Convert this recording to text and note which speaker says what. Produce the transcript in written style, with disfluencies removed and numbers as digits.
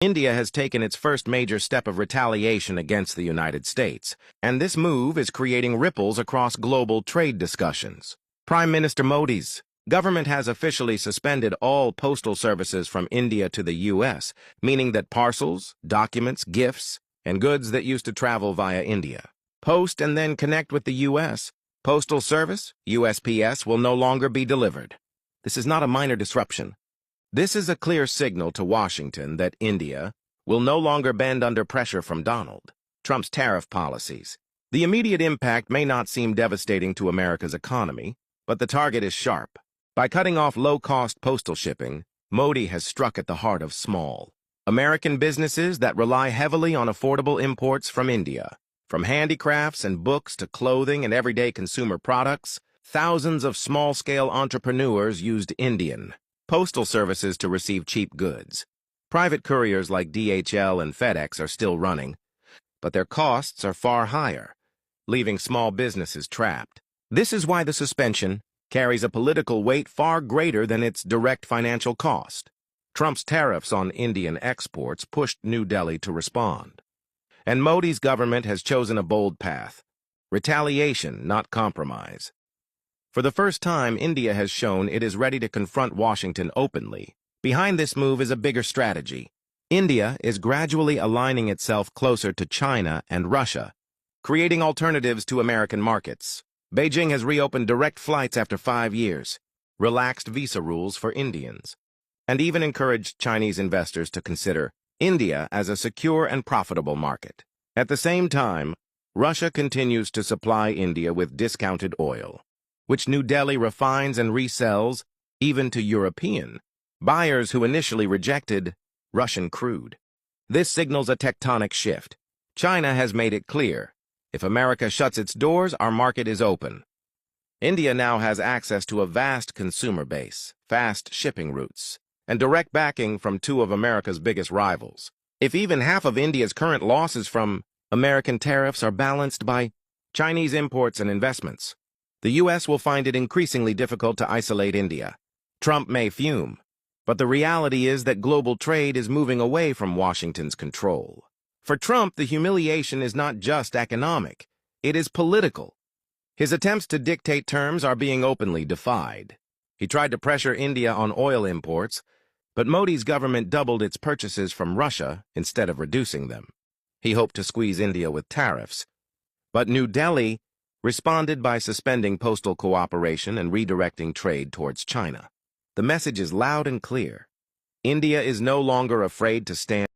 Speaker 1: India has taken its first major step of retaliation against the United States, and this move is creating ripples across global trade discussions. Prime Minister Modi's government has officially suspended all postal services from India to the U.S., meaning that parcels, documents, gifts, and goods that used to travel via India, post and then connect with the U.S. Postal Service, USPS, will no longer be delivered. This is not a minor disruption. This is a clear signal to Washington that India will no longer bend under pressure from Donald Trump's tariff policies. The immediate impact may not seem devastating to America's economy, but the target is sharp. By cutting off low-cost postal shipping, Modi has struck at the heart of small American businesses that rely heavily on affordable imports from India. From handicrafts and books to clothing and everyday consumer products, thousands of small-scale entrepreneurs used Indian postal services to receive cheap goods. Private couriers like DHL and FedEx are still running, but their costs are far higher, leaving small businesses trapped. This is why the suspension carries a political weight far greater than its direct financial cost. Trump's tariffs on Indian exports pushed New Delhi to respond. And Modi's government has chosen a bold path: retaliation, not compromise. For the first time, India has shown it is ready to confront Washington openly. Behind this move is a bigger strategy. India is gradually aligning itself closer to China and Russia, creating alternatives to American markets. Beijing has reopened direct flights after 5 years, relaxed visa rules for Indians, and even encouraged Chinese investors to consider India as a secure and profitable market. At the same time, Russia continues to supply India with discounted oil, which New Delhi refines and resells even to European buyers who initially rejected Russian crude. This signals a tectonic shift. China has made it clear: if America shuts its doors, our market is open. India now has access to a vast consumer base, fast shipping routes, and direct backing from two of America's biggest rivals. If even half of India's current losses from American tariffs are balanced by Chinese imports and investments, the U.S. will find it increasingly difficult to isolate India. Trump may fume, but the reality is that global trade is moving away from Washington's control. For Trump, the humiliation is not just economic, it is political. His attempts to dictate terms are being openly defied. He tried to pressure India on oil imports, but Modi's government doubled its purchases from Russia instead of reducing them. He hoped to squeeze India with tariffs, but New Delhi responded by suspending postal cooperation and redirecting trade towards China. The message is loud and clear. India is no longer afraid to stand